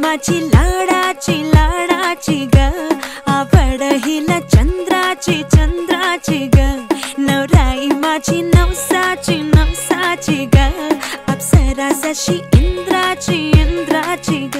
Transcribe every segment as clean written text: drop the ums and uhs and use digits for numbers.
माझी लाडाची ग आवड हिला चंद्राची ग नवराई माझी नवसाची ग अप्सरा जशी इंद्राची ग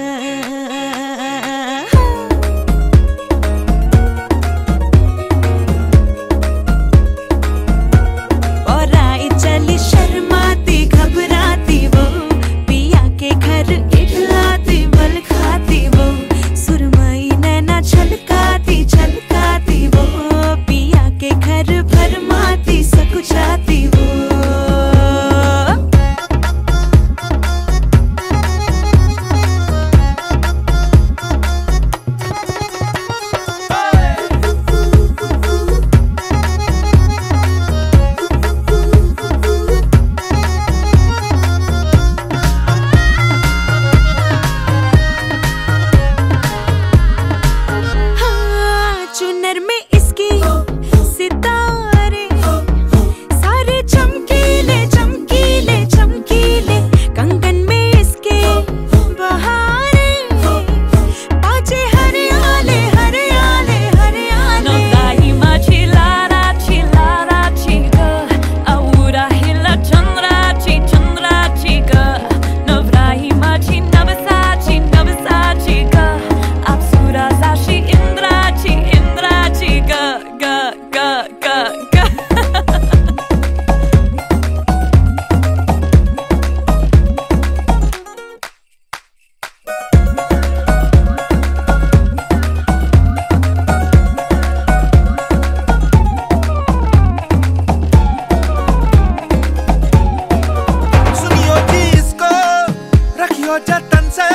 जतन से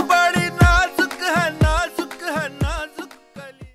बड़ी नाजुक है नाजुक कली।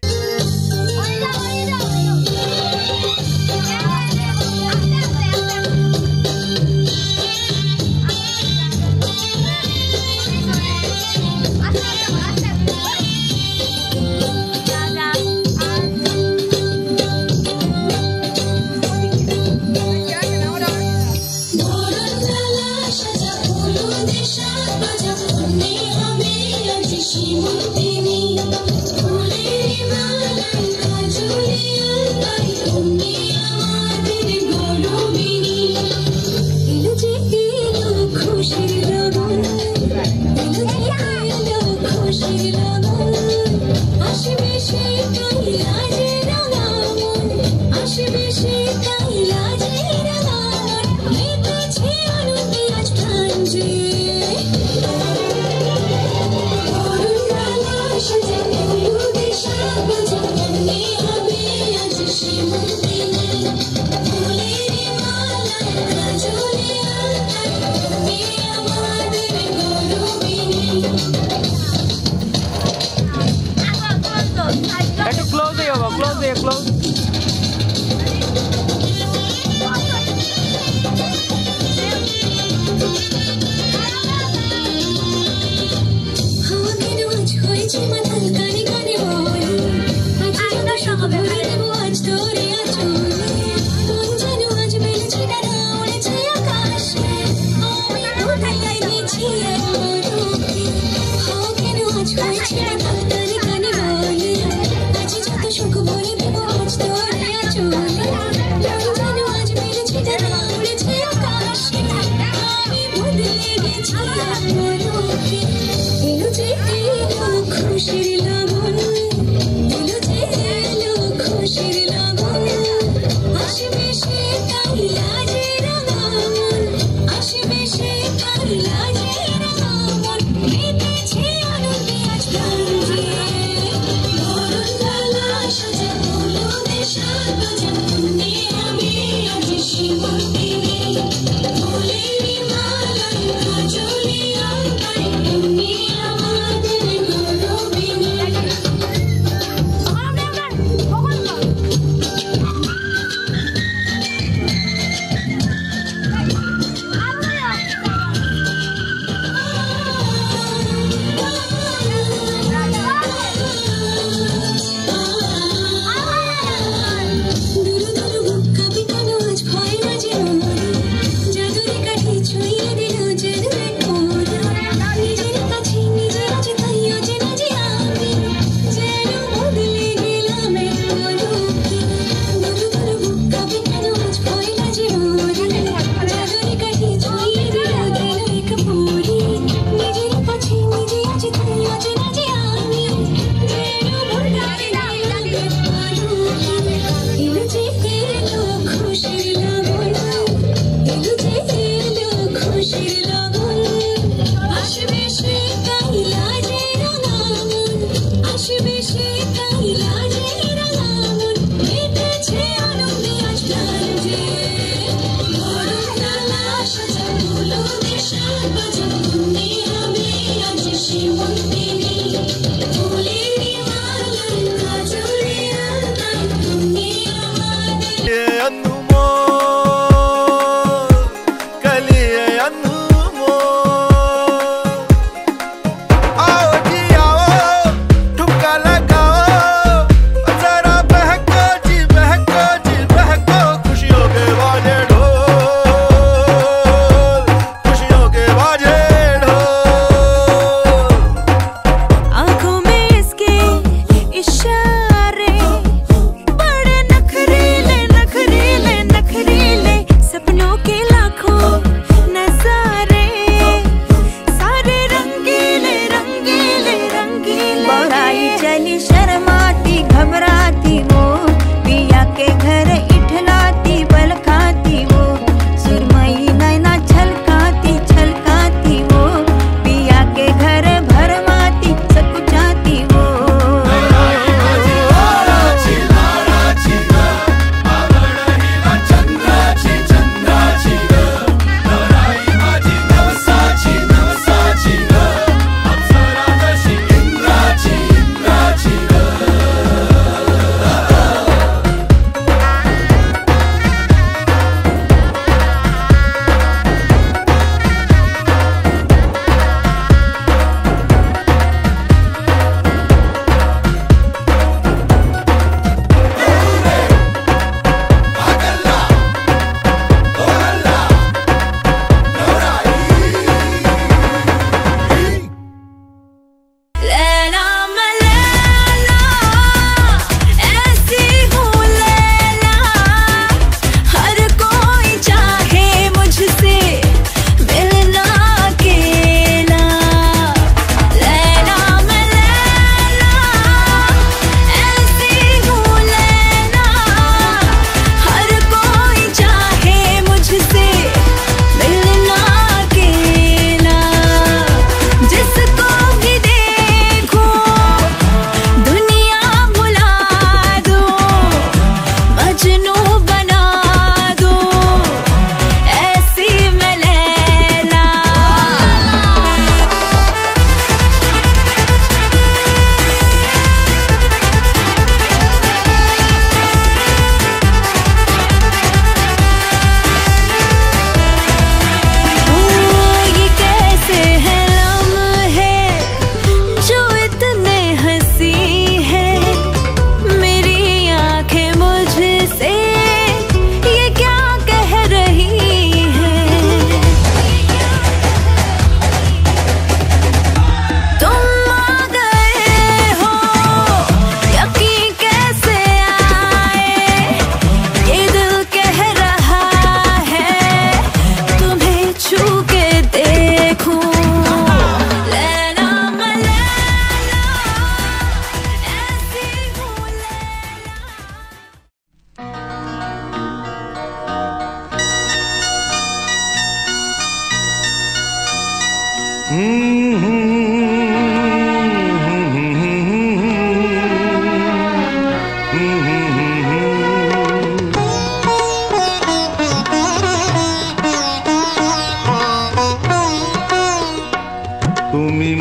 তুমি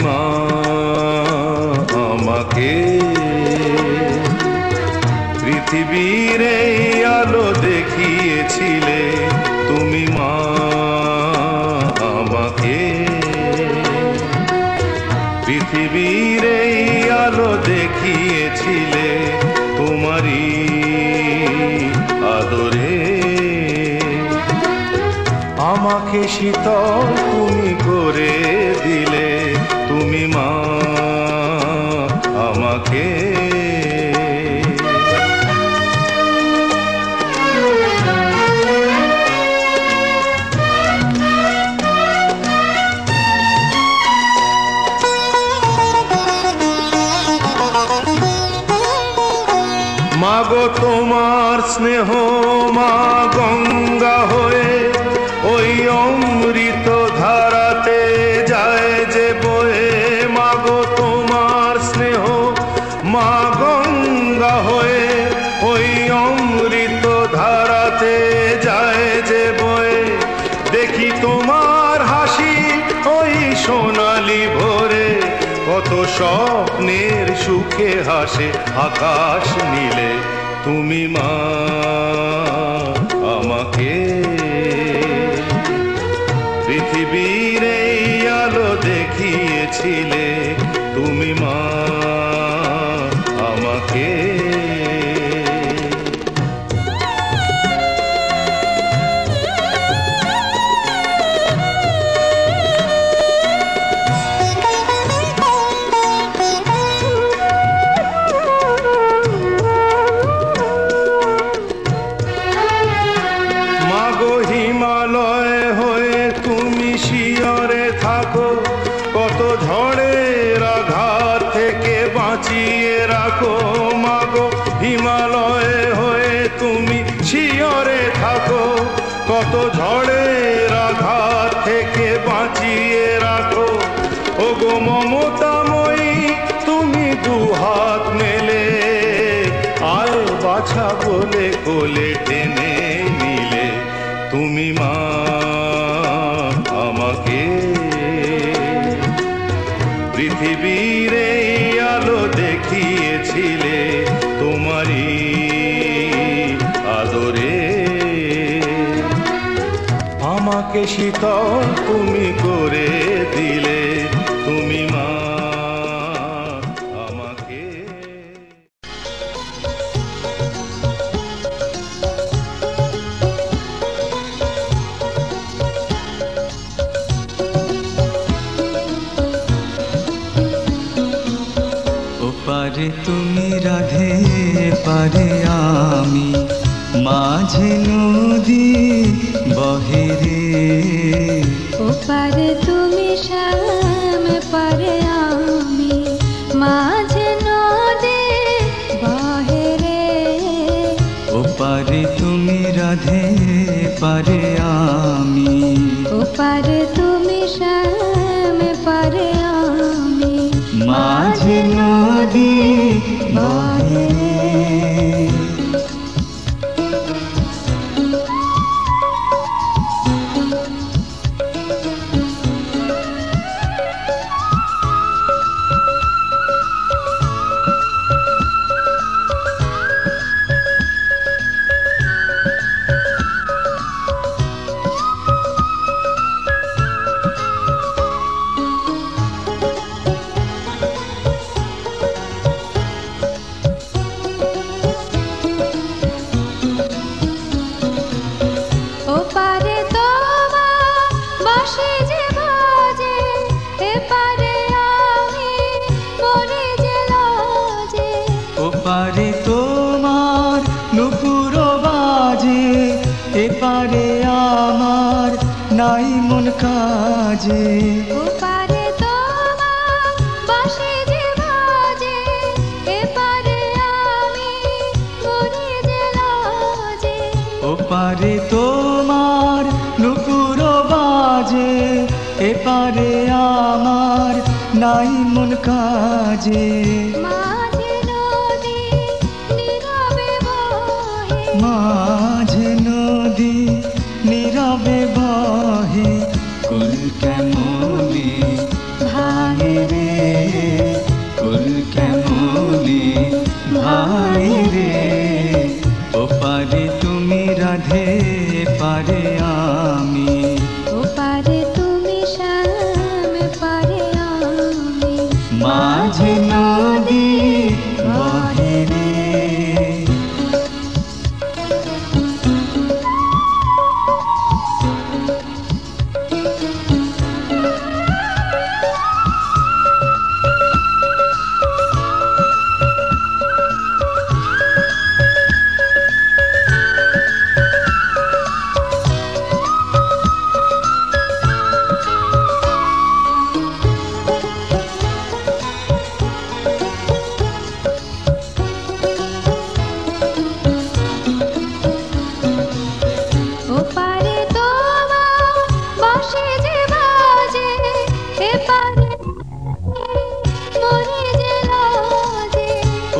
মা আমাকে পৃথিবীর এই আলো দেখিয়েছিলে, তুমি মা আমাকে পৃথিবীর এই আলো দেখিয়েছিলে, তোমারই আদরে আমাকে শীতল তুমি করে দিলে, তুমি মা আমাকে। মাগো তোমার স্নেহ মা গঙ্গা হয়ে ওই অমৃত ধারাতে যায় যে বয়ে, মাগো তোমার স্নেহ মা গঙ্গা হয়ে ওই অমৃত ধারাতে যায় যে বয়ে, দেখি তোমার হাসি ওই সোনালি ভোরে, কত স্বপ্নের সুখে হাসে আকাশ নীলে, তুমি মা আমাকে পৃথিবীর এই আলো দেখিয়েছিলে, তুমি মা আমাকে। হিমালয় হয়ে তুমি শিয়রে থাকো, কত ঝড়ের আঘাত থেকে বাঁচিয়ে রাখো, মাগো হিমালয় হয়ে তুমি শিয়রে থাকো, কত ঝড়ের আঘাত থেকে বাঁচিয়ে রাখো, ওগো মমতাময়ী তুমি দুহাত মেলে আয় বাছা বলে কোলে টেনে নিলে, তুমি মা আমাকে পৃথিবীর এই আলো দেখিয়েছিলে, তোমারই আদরে আমাকে শীতল তুমি করে দিলে, তুমি মা আমাকে। পারে তুমি রাধে পারে আমি, মাঝে নদী বহে রে, ও পারে তুমি শ্যাম পারে আমি, মাঝে নদী বহে রে, ও পারে তুমি রাধে পারে আমি, ও পারে তুমি শ্যাম পারে আমি, মাঝে নদী বহে রে। পারে তোমার নুপুর বাজে, এপারে আমার নাই মন কাজে, ওপারে তোমার বাঁশি যে বাজে, এপারে আমি মরে যে লাজে, ওপারে তোমার নুপুর বাজে, এপারে আমার নাই মন কাজে। মাঝে নদী নীরবে বহে, মাঝে নদী নীরবে বহে, কুল কেমনি ভাঙে রে, কুল কেমনি ভাই রে। ওপারে তুমি রাধে, পারে আমি, ওপারে তুমি শ্যাম, পারে আমি। মাঝে নদী বহে রে। ওপারে তোমার বাঁশি যে বাজে, এপারে মনে যে লাজে।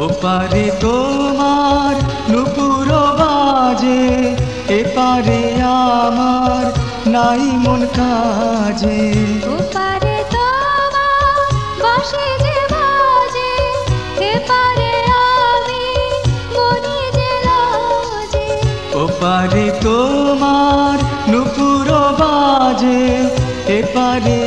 ওপারে তোমার নুপুর বাজে, এপারে আমার নাই মন কাজে। ওপারে তোমার বাঁশি যে বাজে, এপারে আমি মনে যে লাজে। ওপারে তোমার নুপুর বাজে, এপারে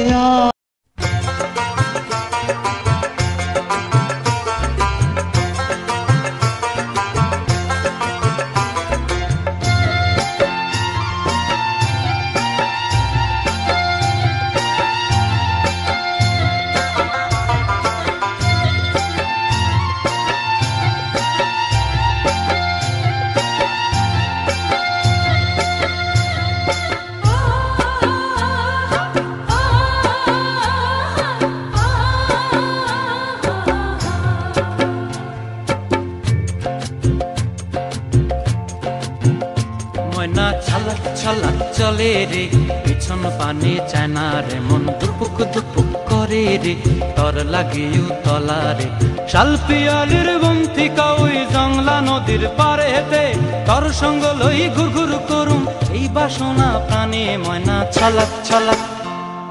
ময়না ছলক ছলক চলে রে, পিছন পানে চায় না রে, মন দুপুক দুপুক করে রে, তর লাগিও তলা রে। শাল পিয়ালির বন্তিকা ওই জংলা নদীর পারে হেতে, তর সঙ্গ লই ঘুর ঘুর করুম এই বাসনা প্রাণে। ময়না ছলক ছলক,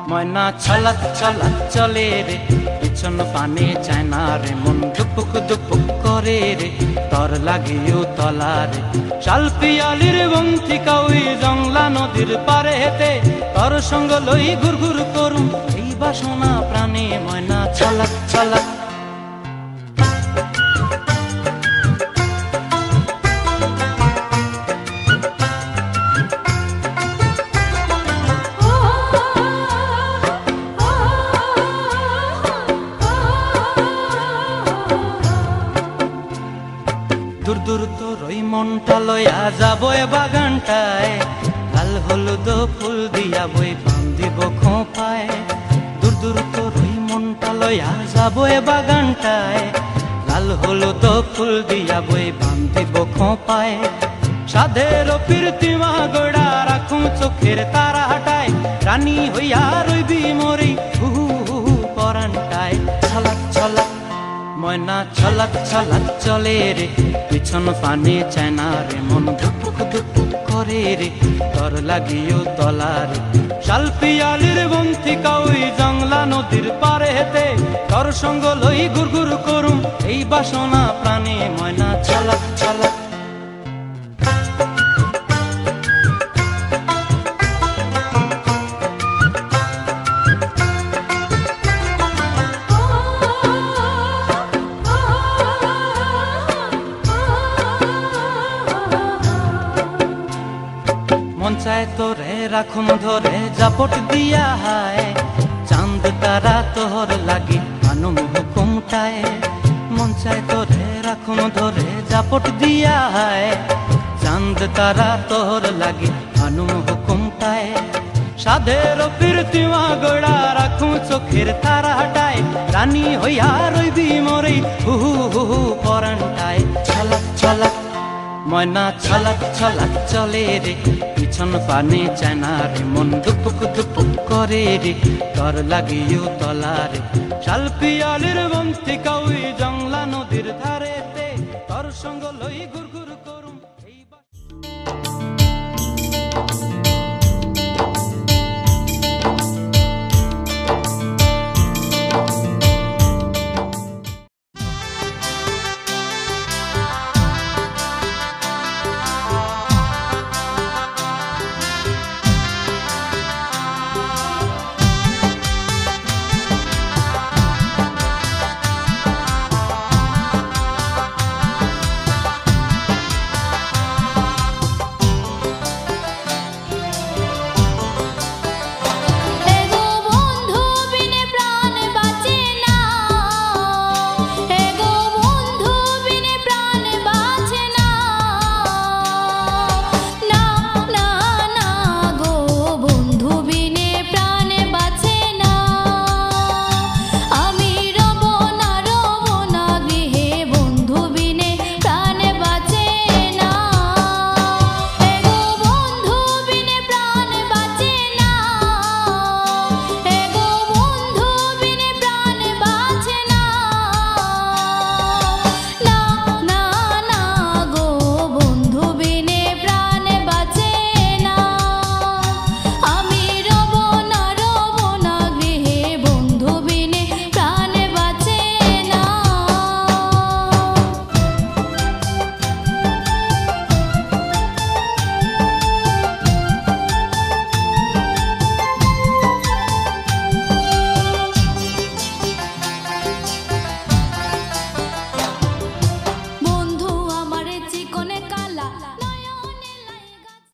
ময়না ছলক ছলক চলে রে, পিছন পানে চায় না রে, মন দুপুক দুপুক করে রে, তর লাগিও তলা রে। শাল পিয়ালির বন্তিকা ওই জংলা নদীর পারে হেতে, তর সঙ্গ লই ঘুর ঘুর করুম এই বাসনা প্রাণে। ময়না ছলক ছলক। দূর দূর তোর ওই মনটা লয়া যাবো এ বাগানটায়, লাল হলুদ ফুল দিয়া বই বান্ধিব খোঁপায়। দূর দূর তোর ওই মনটা লয়া যাবো এ বাগানটায়, লাল হলুদ ফুল দিয়া বই বান্ধিব খোঁপায়। সাধের প্রীতিমা গোড়া রাখুম চোখের তারা হাটায়, রানী হইয়া রইবি মরি হু হু পরানটায়। ছলক ছলক, ময়না ছলক ছলক চলে রে, পিছন পানে চায় না রে, মন ধুপুক ধুপুক করে রে, তর লাগিও তলা রে। শাল পিয়ালির বন্তিকা ওই জংলা নদীর পারে হেতে, তর সঙ্গ লই ঘুর ঘুর করুম এই বাসনা প্রাণে। ময়না ছলক ছলক। মন চায় তোরে রাখুন ধরে জাপট দিয়া হায়, চাঁদ তারা তোর লাগি আনুম হুকুমটায়। মন চায় তোরে রাখুন ধরে জাপট দিয়া হায়, চাঁদ তারা তোর লাগি আনুম হুকুমটায়। সাধের প্রীতিমা গোড়া রাখুম চোখের তারা হাটায়, রানী হইয়া রইবি মরে হু হু পরানটায়। ছলক ছলক, ময়না ছলক ছলক চলে রে, পিছন পানে চায় না রে, মন দুপুক দুপুক করে রে তর লাগিও তলারে শালপিয়ালির বন্তি কাউই জংলা নদীর ধারেতে তর সঙ্গ লই